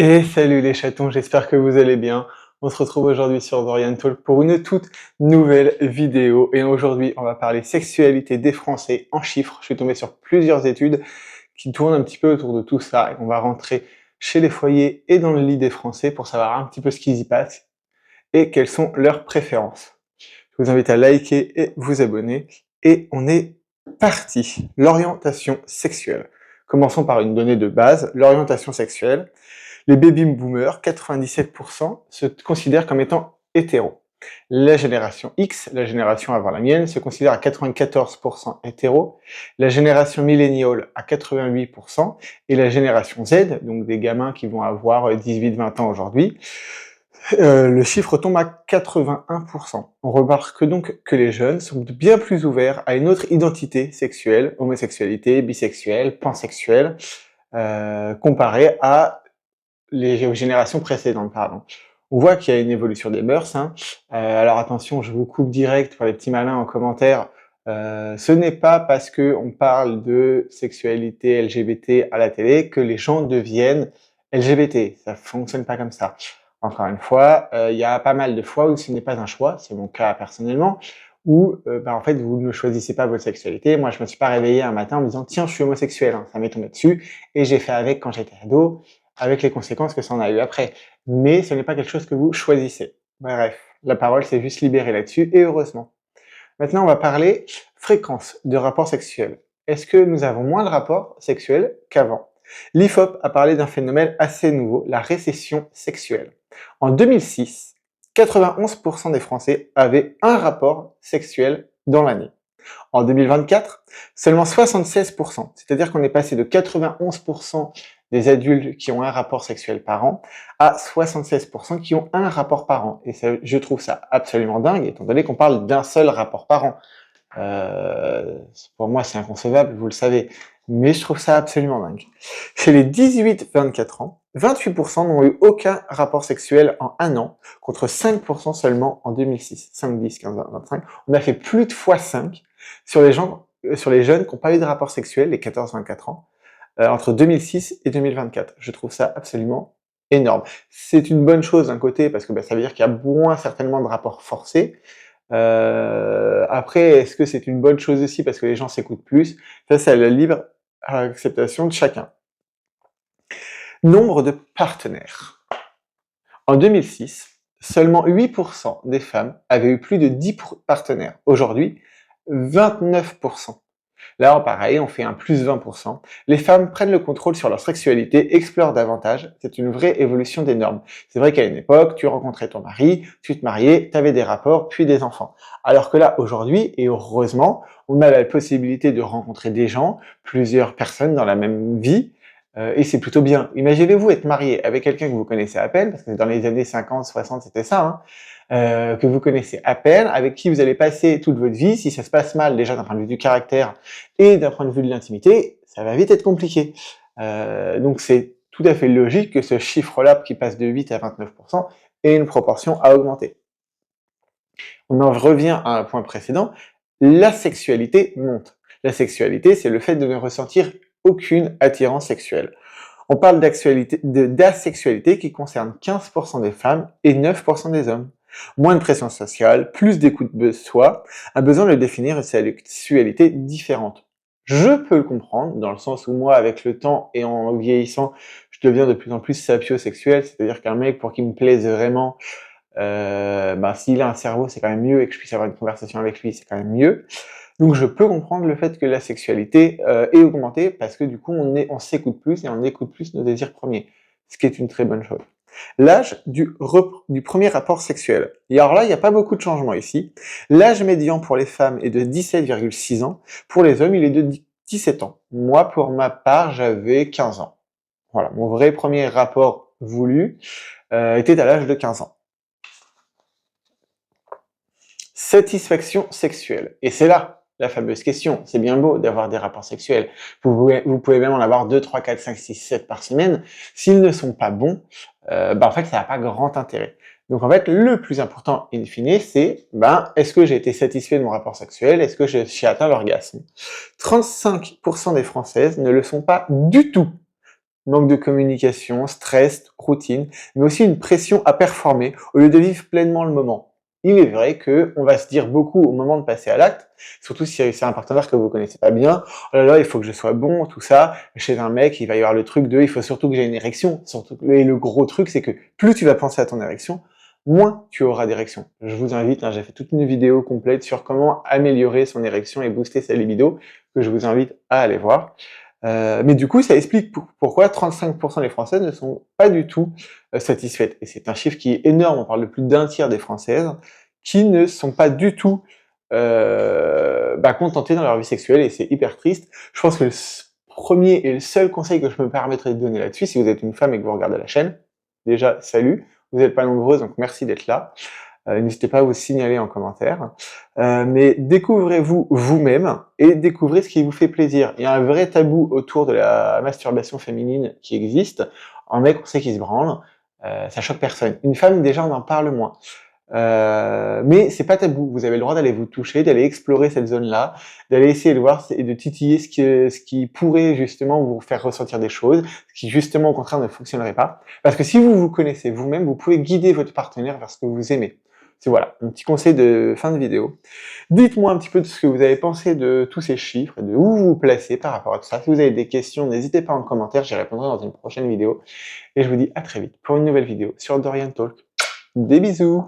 Et salut les chatons, j'espère que vous allez bien. On se retrouve aujourd'hui sur Dorian Talk pour une toute nouvelle vidéo. Et aujourd'hui, on va parler sexualité des Français en chiffres. Je suis tombé sur plusieurs études qui tournent un petit peu autour de tout ça. Et on va rentrer chez les foyers et dans le lit des Français pour savoir un petit peu ce qu'ils y passent et quelles sont leurs préférences. Je vous invite à liker et vous abonner. Et on est parti. L'orientation sexuelle. Commençons par une donnée de base, l'orientation sexuelle. Les baby boomers, 97%, se considèrent comme étant hétéros. La génération X, la génération avant la mienne, se considère à 94% hétéros, la génération millennial à 88%, et la génération Z, donc des gamins qui vont avoir 18-20 ans aujourd'hui, le chiffre tombe à 81%. On remarque donc que les jeunes sont bien plus ouverts à une autre identité sexuelle, homosexualité, bisexuelle, pansexuelle, comparé à les générations précédentes, pardon. On voit qu'il y a une évolution des mœurs. Alors attention, je vous coupe direct pour les petits malins en commentaire. Ce n'est pas parce qu'on parle de sexualité LGBT à la télé que les gens deviennent LGBT. Ça fonctionne pas comme ça. Encore une fois, il y a pas mal de fois où ce n'est pas un choix, c'est mon cas personnellement, où en fait vous ne choisissez pas votre sexualité. Moi, je me suis pas réveillé un matin en me disant tiens, je suis homosexuel. Ça m'est tombé dessus et j'ai fait avec quand j'étais ado, avec les conséquences que ça en a eu après. Mais ce n'est pas quelque chose que vous choisissez. Bref, la parole s'est juste libérée là-dessus, et heureusement. Maintenant, on va parler fréquence de rapports sexuels. Est-ce que nous avons moins de rapports sexuels qu'avant? L'IFOP a parlé d'un phénomène assez nouveau, la récession sexuelle. En 2006, 91% des Français avaient un rapport sexuel dans l'année. En 2024, seulement 76%, c'est-à-dire qu'on est passé de 91% des adultes qui ont un rapport sexuel par an à 76% qui ont un rapport par an. Et ça, je trouve ça absolument dingue, étant donné qu'on parle d'un seul rapport par an. Pour moi, c'est inconcevable, vous le savez, mais je trouve ça absolument dingue. Chez les 18-24 ans, 28% n'ont eu aucun rapport sexuel en un an, contre 5% seulement en 2006. 5, 10, 15, 25. On a fait plus de x5 sur les jeunes qui n'ont pas eu de rapport sexuel, les 14-24 ans, entre 2006 et 2024. Je trouve ça absolument énorme. C'est une bonne chose d'un côté, parce que ça veut dire qu'il y a moins certainement de rapports forcés. Après, est-ce que c'est une bonne chose aussi parce que les gens s'écoutent plus? Ça, c'est à la libre acceptation de chacun. Nombre de partenaires. En 2006, seulement 8% des femmes avaient eu plus de 10 partenaires. Aujourd'hui, 29%. Là, pareil, on fait un plus 20%. Les femmes prennent le contrôle sur leur sexualité, explorent davantage. C'est une vraie évolution des normes. C'est vrai qu'à une époque, tu rencontrais ton mari, tu te mariais, tu avais des rapports, puis des enfants. Alors que là, aujourd'hui, et heureusement, on a la possibilité de rencontrer des gens, plusieurs personnes dans la même vie, et c'est plutôt bien. Imaginez-vous être marié avec quelqu'un que vous connaissez à peine, parce que dans les années 50, 60, c'était ça, que vous connaissez à peine, avec qui vous allez passer toute votre vie. Si ça se passe mal, déjà d'un point de vue du caractère et d'un point de vue de l'intimité, ça va vite être compliqué. Donc c'est tout à fait logique que ce chiffre-là, qui passe de 8 à 29%, ait une proportion à augmenter. On en revient à un point précédent, la sexualité monte. La sexualité, c'est le fait de ne ressentir aucune attirance sexuelle. On parle d'asexualité qui concerne 15% des femmes et 9% des hommes. Moins de pression sociale, plus d'écoute de soi, un besoin de définir une sexualité différente. Je peux le comprendre, dans le sens où moi, avec le temps et en vieillissant, je deviens de plus en plus sapiosexuel, c'est-à-dire qu'un mec, pour qu'il me plaise vraiment, s'il a un cerveau, c'est quand même mieux, et que je puisse avoir une conversation avec lui, c'est quand même mieux. Donc je peux comprendre le fait que la sexualité ait augmenté, parce que du coup on s'écoute plus et on écoute plus nos désirs premiers, ce qui est une très bonne chose. L'âge du premier rapport sexuel. Et alors là, il n'y a pas beaucoup de changements ici. L'âge médian pour les femmes est de 17,6 ans. Pour les hommes, il est de 17 ans. Moi, pour ma part, j'avais 15 ans. Voilà, mon vrai premier rapport voulu était à l'âge de 15 ans. Satisfaction sexuelle. Et c'est là la fameuse question. C'est bien beau d'avoir des rapports sexuels. Vous pouvez même en avoir 2, 3, 4, 5, 6, 7 par semaine. S'ils ne sont pas bons, en fait, ça n'a pas grand intérêt. Donc en fait, le plus important, in fine, c'est est-ce que j'ai été satisfait de mon rapport sexuel? Est-ce que j'ai atteint l'orgasme? 35% des Françaises ne le sont pas du tout. manque de communication, stress, routine, mais aussi une pression à performer au lieu de vivre pleinement le moment. Il est vrai qu'on va se dire beaucoup au moment de passer à l'acte, surtout si c'est un partenaire que vous connaissez pas bien. Oh là là, il faut que je sois bon, tout ça. Chez un mec, il va y avoir le truc de, il faut surtout que j'ai une érection. Et le gros truc, c'est que plus tu vas penser à ton érection, moins tu auras d'érection. Je vous invite, hein, j'ai fait toute une vidéo complète sur comment améliorer son érection et booster sa libido, que je vous invite à aller voir. Mais du coup, ça explique pourquoi 35% des Françaises ne sont pas du tout satisfaites. Et c'est un chiffre qui est énorme, on parle de plus d'un tiers des Françaises qui ne sont pas du tout contentées dans leur vie sexuelle, et c'est hyper triste. Je pense que le premier et le seul conseil que je me permettrai de donner là-dessus, si vous êtes une femme et que vous regardez la chaîne, déjà, salut, vous n'êtes pas nombreuses, donc merci d'être là. N'hésitez pas à vous signaler en commentaire. Mais découvrez-vous vous-même et découvrez ce qui vous fait plaisir. Il y a un vrai tabou autour de la masturbation féminine qui existe. Un mec, on sait qu'il se branle, ça choque personne. Une femme, déjà, on en parle moins. Mais c'est pas tabou. Vous avez le droit d'aller vous toucher, d'aller explorer cette zone-là, d'aller essayer de voir et de titiller ce qui pourrait justement vous faire ressentir des choses, ce qui justement au contraire ne fonctionnerait pas. Parce que si vous vous connaissez vous-même, vous pouvez guider votre partenaire vers ce que vous aimez. C'est voilà, un petit conseil de fin de vidéo. Dites-moi un petit peu de ce que vous avez pensé de tous ces chiffres et de où vous vous placez par rapport à tout ça. Si vous avez des questions, n'hésitez pas en commentaire, j'y répondrai dans une prochaine vidéo. Et je vous dis à très vite pour une nouvelle vidéo sur Dorian Talk. Des bisous!